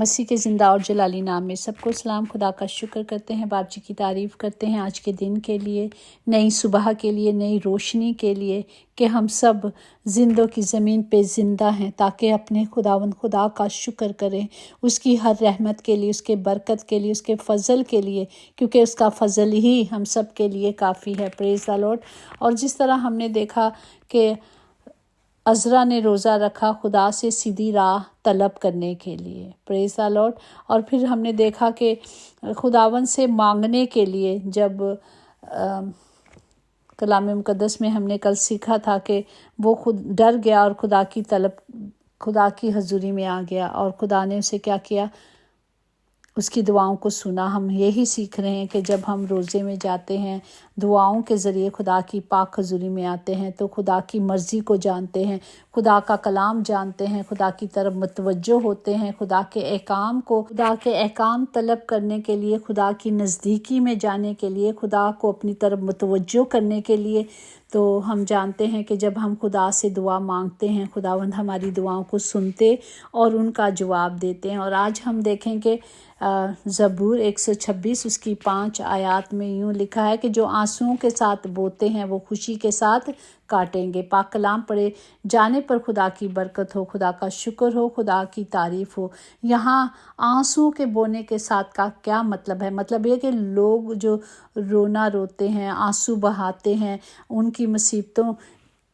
مسیح کے زندہ اور جلالی نام میں سب کو سلام۔ خدا کا شکر کرتے ہیں، باپ جی کی تعریف کرتے ہیں آج کے دن کے لیے، نئی صبح کے لیے، نئی روشنی کے لیے کہ ہم سب زندوں کی زمین پہ زندہ ہیں، تاکہ اپنے خداوند خدا کا شکر کریں، اس کی ہر رحمت کے لیے، اس کے برکت کے لیے، اس کے فضل کے لیے، کیونکہ اس کا فضل ہی ہم سب کے لیے کافی ہے۔ پریز دی لارڈ۔ اور جس طرح ہم نے دیکھا کہ عذرا نے روزہ رکھا خدا سے سیدھی راہ طلب کرنے کے لیے، پریز دی لارڈ۔ اور پھر ہم نے دیکھا کہ خداوند سے مانگنے کے لیے، جب کلام مقدس میں ہم نے کل سیکھا تھا کہ وہ خود ڈر گیا اور خدا کی حضوری میں آ گیا، اور خدا نے اسے کیا کیا، اس کی دعاؤں کو سنا۔ ہم یہی سیکھ رہے ہیں کہ جب ہم روزے میں جاتے ہیں، دعاؤں کے ذریعے خدا کی پاک حضوری میں آتے ہیں، تو خدا کی مرضی کو جانتے ہیں، خدا کا کلام جانتے ہیں، خدا کی طرف متوجہ ہوتے ہیں، خدا کے احکام طلب کرنے کے لیے، خدا کی نزدیکی میں جانے کے لیے، خدا کو اپنی طرف متوجہ کرنے کے لیے۔ تو ہم جانتے ہیں کہ جب ہم خدا سے دعا مانگتے ہیں، خداوند ہماری دعاؤں کو سنتے اور ان کا جواب دیتے ہیں۔ اور آج ہم دیکھیں کہ زبور 126 اس کی 5 آیات میں یوں لکھا ہے کہ جو آنسوؤں کے ساتھ بوتے ہیں وہ خوشی کے ساتھ کاٹیں گے۔ پاک کلام پڑھے جانے پر خدا کی برکت ہو، خدا کا شکر ہو، خدا کی تعریف ہو۔ یہاں آنسوؤں کے بونے کے ساتھ کا کیا مطلب ہے؟ مطلب یہ کہ لوگ جو رونا روتے ہیں، آنسو بہاتے ہیں، ان کی مصیبتوں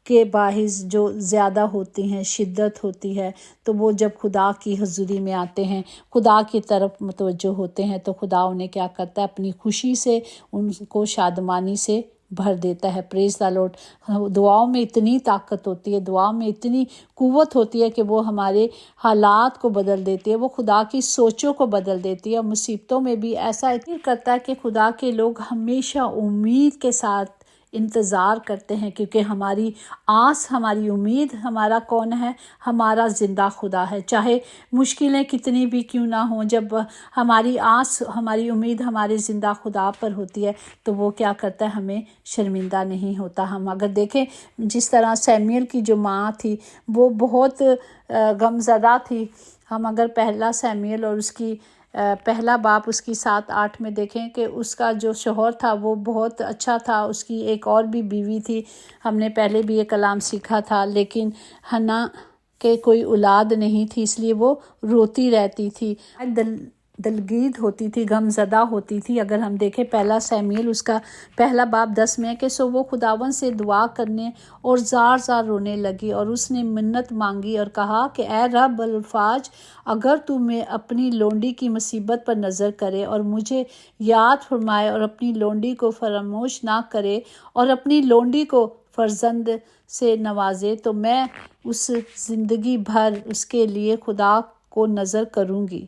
کے باعث جو زیادہ ہوتی ہیں، شدت ہوتی ہے، تو وہ جب خدا کی حضوری میں آتے ہیں، خدا کی طرف متوجہ ہوتے ہیں، تو خدا انہیں کیا کرتا ہے؟ اپنی خوشی سے ان کو شادمانی سے بھر دیتا ہے۔ پریز دی لارڈ۔ دعاؤں میں اتنی طاقت ہوتی ہے، دعاؤں میں اتنی قوت ہوتی ہے کہ وہ ہمارے حالات کو بدل دیتی ہے، وہ خدا کی سوچوں کو بدل دیتی ہے۔ اور مصیبتوں میں بھی ایسا کرتا ہے کہ خدا کے لوگ ہمیشہ امید کے ساتھ انتظار کرتے ہیں، کیونکہ ہماری آس، ہماری امید، ہمارا کون ہے؟ ہمارا زندہ خدا ہے۔ چاہے مشکلیں کتنی بھی کیوں نہ ہوں، جب ہماری آس، ہماری امید ہمارے زندہ خدا پر ہوتی ہے، تو وہ کیا کرتا ہے؟ ہمیں شرمندہ نہیں ہوتا۔ ہم اگر دیکھیں جس طرح سیمیل کی جو ماں تھی وہ بہت غمزدہ تھی۔ ہم اگر پہلا سیمیل اور اس کی پہلا باپ اس کی 7-8 میں دیکھیں کہ اس کا جو شوہر تھا وہ بہت اچھا تھا، اس کی ایک اور بھی بیوی تھی، ہم نے پہلے بھی یہ کلام سیکھا تھا، لیکن حنا کے کوئی اولاد نہیں تھی، اس لیے وہ روتی رہتی تھی، دلگیر ہوتی تھی، غم زدہ ہوتی تھی۔ اگر ہم دیکھیں پہلا سیمیل اس کا پہلا باب 10 میں کہ سو وہ خداوند سے دعا کرنے اور زار زار رونے لگی، اور اس نے منت مانگی اور کہا کہ اے رب الفاظ، اگر تو میں اپنی لونڈی کی مصیبت پر نظر کرے اور مجھے یاد فرمائے اور اپنی لونڈی کو فراموش نہ کرے اور اپنی لونڈی کو فرزند سے نوازے، تو میں اس زندگی بھر اس کے لیے خدا کو نظر کروں گی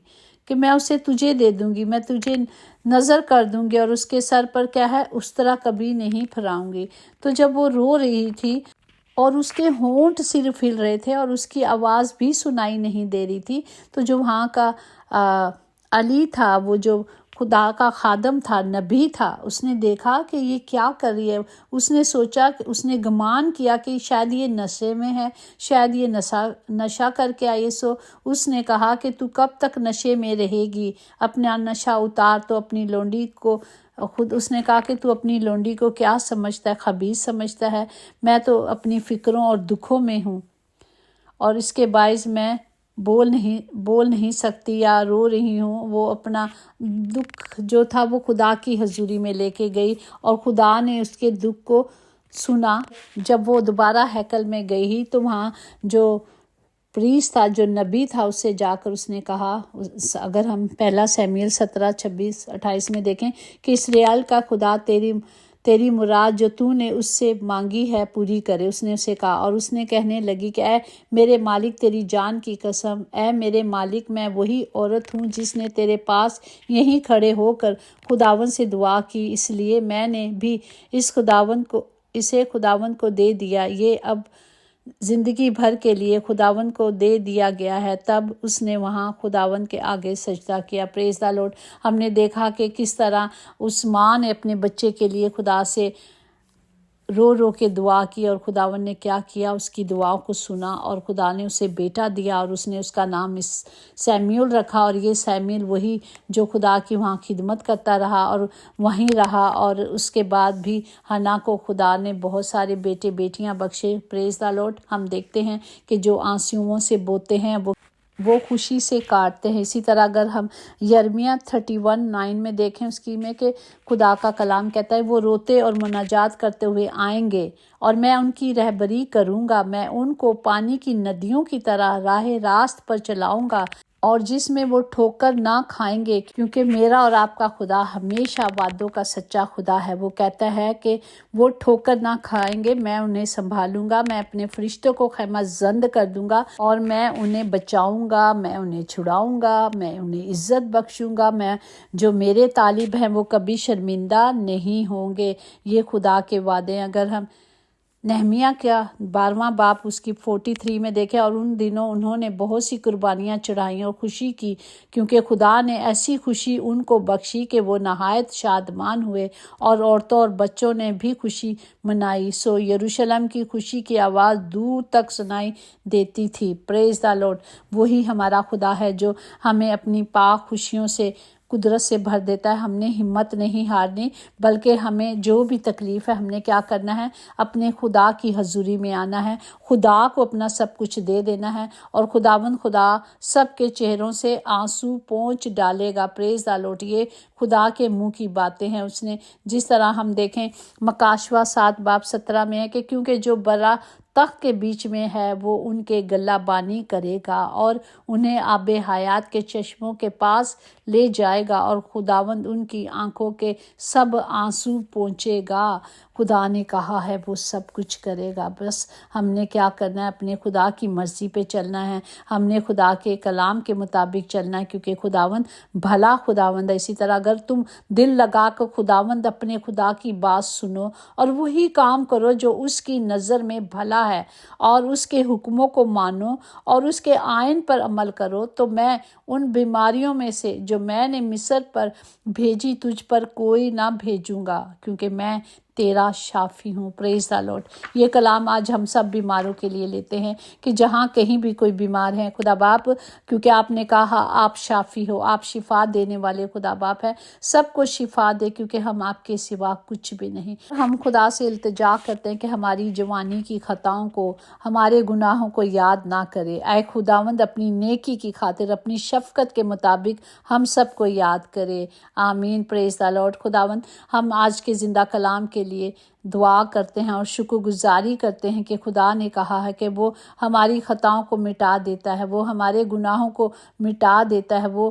کہ میں اسے تجھے دے دوں گی، میں تجھے نظر کر دوں گی، اور اس کے سر پر کیا ہے؟ اس طرح کبھی نہیں پھراؤں گی۔ تو جب وہ رو رہی تھی اور اس کے ہونٹ صرف ہل رہے تھے اور اس کی آواز بھی سنائی نہیں دے رہی تھی، تو جو وہاں کا علی تھا، وہ جو خدا کا خادم تھا، نبی تھا، اس نے دیکھا کہ یہ کیا کر رہی ہے۔ اس نے سوچا، اس نے گمان کیا کہ شاید یہ نشے میں ہے، شاید یہ نشہ کر کے آئی۔ سو اس نے کہا کہ تو کب تک نشے میں رہے گی؟ اپنا نشہ اتار۔ تو اپنی لونڈی کو اس نے کہا کہ تو اپنی لونڈی کو کیا سمجھتا ہے؟ خبیث سمجھتا ہے؟ میں تو اپنی فکروں اور دکھوں میں ہوں، اور اس کے باعث میں بول نہیں سکتی یا رو رہی ہوں۔ وہ اپنا دکھ جو تھا وہ خدا کی حضوری میں لے کے گئی، اور خدا نے اس کے دکھ کو سنا۔ جب وہ دوبارہ ہیکل میں گئی تو وہاں جو پریس تھا، جو نبی تھا، اس سے جا کر اس نے کہا، اگر ہم پہلا سیمیل 17:26-28 میں دیکھیں کہ اسرائیل کا خدا تیری مراد جو تو نے اس سے مانگی ہے پوری کرے۔ اس نے اسے کہا، اور اس نے کہنے لگی کہ اے میرے مالک، تیری جان کی قسم، اے میرے مالک، میں وہی عورت ہوں جس نے تیرے پاس یہیں کھڑے ہو کر خداوند سے دعا کی، اس لیے میں نے بھی اسے خداوند کو دے دیا، یہ اب زندگی بھر کے لیے خداوند کو دے دیا گیا ہے۔ تب اس نے وہاں خداوند کے آگے سجدہ کیا۔ پریز دی لارڈ۔ ہم نے دیکھا کہ کس طرح اس ماں نے اپنے بچے کے لیے خدا سے رو رو کے دعا کی اور خداوند نے کیا کیا، اس کی دعاؤں کو سنا اور خدا نے اسے بیٹا دیا اور اس نے اس کا نام سیمیول رکھا۔ اور یہ سیمیول وہی جو خدا کی وہاں خدمت کرتا رہا اور وہیں رہا، اور اس کے بعد بھی حنا کو خدا نے بہت سارے بیٹے بیٹیاں بخشے۔ پریز دا لارڈ۔ ہم دیکھتے ہیں کہ جو آنسوؤں سے بوتے ہیں وہ خوشی سے کاٹتے ہیں۔ اسی طرح اگر ہم یرمیہ 31:9 میں دیکھیں اس کی میں کہ خدا کا کلام کہتا ہے وہ روتے اور مناجات کرتے ہوئے آئیں گے اور میں ان کی رہبری کروں گا، میں ان کو پانی کی ندیوں کی طرح راہ راست پر چلاؤں گا اور جس میں وہ ٹھوکر نہ کھائیں گے، کیونکہ میرا اور آپ کا خدا ہمیشہ وعدوں کا سچا خدا ہے۔ وہ کہتا ہے کہ وہ ٹھوکر نہ کھائیں گے، میں انہیں سنبھالوں گا، میں اپنے فرشتوں کو خیمہ زند کر دوں گا اور میں انہیں بچاؤں گا، میں انہیں چھڑاؤں گا، میں انہیں عزت بخشوں گا، میں جو میرے طالب ہیں وہ کبھی شرمندہ نہیں ہوں گے۔ یہ خدا کے وعدے ہیں۔ اگر ہم نہمیہ کا 12واں باب اس کی 43 میں دیکھیں، اور ان دنوں انہوں نے بہت سی قربانیاں چڑھائیں اور خوشی کی، کیونکہ خدا نے ایسی خوشی ان کو بخشی کہ وہ نہایت شادمان ہوئے، اور عورتوں اور بچوں نے بھی خوشی منائی، سو یروشلم کی خوشی کی آواز دور تک سنائی دیتی تھی۔ پریز دا لارڈ۔ وہی ہمارا خدا ہے جو ہمیں اپنی پاک خوشیوں سے قدرت سے بھر دیتا ہے۔ ہم نے ہمت نہیں ہارنی، بلکہ ہمیں جو بھی تکلیف ہے ہم نے کیا کرنا ہے، اپنے خدا کی حضوری میں آنا ہے، خدا کو اپنا سب کچھ دے دینا ہے، اور خداوند خدا سب کے چہروں سے آنسو پونچھ ڈالے گا۔ پریز دا لارڈ۔ یہ خدا کے منہ کی باتیں ہیں۔ اس نے جس طرح ہم دیکھیں مکاشوہ 7:17 میں ہے کہ کیونکہ جو برا تخت کے بیچ میں ہے وہ ان کے گلہ بانی کرے گا اور انہیں آب حیات کے چشموں کے پاس لے جائے گا، اور خداوند ان کی آنکھوں کے سب آنسو پونچھے گا۔ خدا نے کہا ہے وہ سب کچھ کرے گا، بس ہم نے کیا کرنا ہے، اپنے خدا کی مرضی پہ چلنا ہے، ہم نے خدا کے کلام کے مطابق چلنا ہے، کیونکہ خداوند بھلا خداوند ہے۔ اسی طرح اگر تم دل لگا کر خداوند اپنے خدا کی بات سنو اور وہی کام کرو جو اس کی نظر میں بھلا ہے، اور اس کے حکموں کو مانو اور اس کے آئین پر عمل کرو، تو میں ان بیماریوں میں سے جو میں نے مصر پر بھیجی تجھ پر کوئی نہ بھیجوں گا، کیونکہ میں تیرا شافی ہوں۔ پریز دا لارڈ۔ یہ کلام آج ہم سب بیماروں کے لیے لیتے ہیں کہ جہاں کہیں بھی کوئی بیمار ہے، خدا باپ کیونکہ آپ نے کہا آپ شافی ہو، آپ شفا دینے والے خدا باپ ہے، سب کو شفا دے، کیونکہ ہم آپ کے سوا کچھ بھی نہیں۔ ہم خدا سے التجا کرتے ہیں کہ ہماری جوانی کی خطاؤں کو، ہمارے گناہوں کو یاد نہ کرے۔ اے خداوند اپنی نیکی کی خاطر اپنی شفقت کے مطابق ہم سب کو یاد کرے۔ آمین۔ پریز دا لارڈ۔ خداوند ہم آج کے زندہ کلام کے لیے دعا کرتے ہیں اور شکر گزاری کرتے ہیں کہ خدا نے کہا ہے کہ وہ ہماری خطاؤں کو مٹا دیتا ہے، وہ ہمارے گناہوں کو مٹا دیتا ہے۔ وہ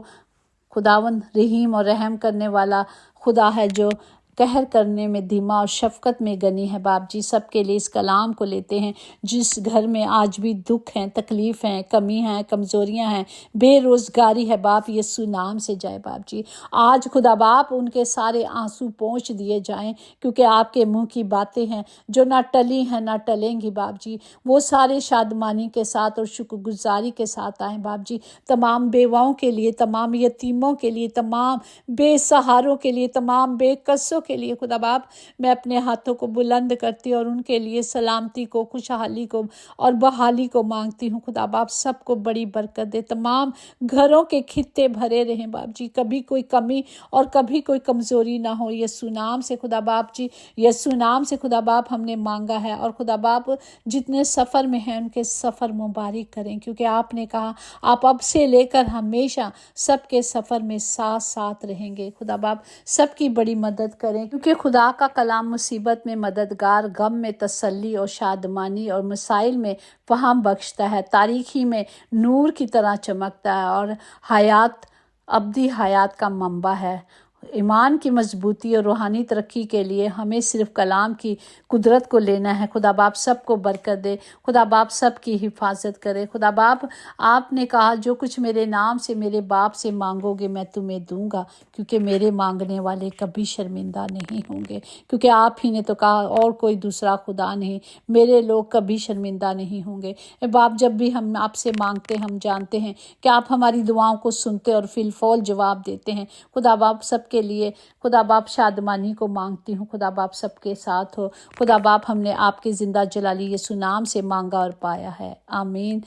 خداوند رحیم اور رحم کرنے والا خدا ہے جو قہر کرنے میں دھیما اور شفقت میں غنی ہے۔ باپ جی سب کے لیے اس کلام کو لیتے ہیں، جس گھر میں آج بھی دکھ ہیں، تکلیف ہیں، کمی ہیں، کمزوریاں ہیں، بے روزگاری ہے، باپ یسوع نام سے جائے باپ جی۔ آج خدا باپ ان کے سارے آنسو پونچھ دیے جائیں، کیونکہ آپ کے منہ کی باتیں ہیں جو نہ ٹلی ہیں نہ ٹلیں گی باپ جی۔ وہ سارے شادمانی کے ساتھ اور شکر گزاری کے ساتھ آئیں باپ جی، تمام بیواؤں کے لیے، تمام یتیموں کے لیے، تمام بے سہاروں کے لیے، تمام بے کسوں کے لیے خدا باپ میں اپنے ہاتھوں کو بلند کرتی اور ان کے لیے سلامتی کو، خوشحالی کو اور بحالی کو مانگتی ہوں۔ خدا باپ سب کو بڑی برکت دے، تمام گھروں کے خطے بھرے رہیں باپ جی، کبھی کوئی کمی اور کبھی کوئی کمزوری نہ ہو۔ یسوع نام سے خدا باپ جی، یسوع نام سے خدا باپ ہم نے مانگا ہے، اور خدا باپ جتنے سفر میں ہیں ان کے سفر مبارک کریں، کیونکہ آپ نے کہا آپ اب سے لے کر ہمیشہ سب کے سفر میں ساتھ ساتھ رہیں گے۔ خدا باپ سب کی بڑی مدد کریں، کیونکہ خدا کا کلام مصیبت میں مددگار، غم میں تسلی اور شادمانی اور مسائل میں فہم بخشتا ہے، تاریکی میں نور کی طرح چمکتا ہے اور حیات، ابدی حیات کا منبع ہے۔ ایمان کی مضبوطی اور روحانی ترقی کے لیے ہمیں صرف کلام کی قدرت کو لینا ہے۔ خدا باپ سب کو برکت دے، خدا باپ سب کی حفاظت کرے۔ خدا باپ آپ نے کہا جو کچھ میرے نام سے میرے باپ سے مانگو گے میں تمہیں دوں گا، کیونکہ میرے مانگنے والے کبھی شرمندہ نہیں ہوں گے، کیونکہ آپ ہی نے تو کہا اور کوئی دوسرا خدا نہیں، میرے لوگ کبھی شرمندہ نہیں ہوں گے۔ اے باپ جب بھی ہم آپ سے مانگتے ہم جانتے ہیں کہ آپ ہماری دعاؤں کو سنتے اور فی الفور جواب دیتے ہیں۔ خدا باپ سب کے لیے خدا باپ شادمانی کو مانگتی ہوں۔ خدا باپ سب کے ساتھ ہو۔ خدا باپ ہم نے آپ کے زندہ جلالی یسوع نام سے مانگا اور پایا ہے، آمین۔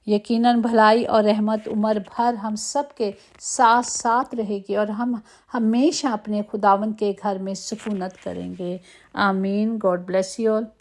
یقیناً بھلائی اور رحمت عمر بھر ہم سب کے ساتھ ساتھ رہے گی اور ہم ہمیشہ اپنے خداوند کے گھر میں سکونت کریں گے، آمین۔ God bless you all.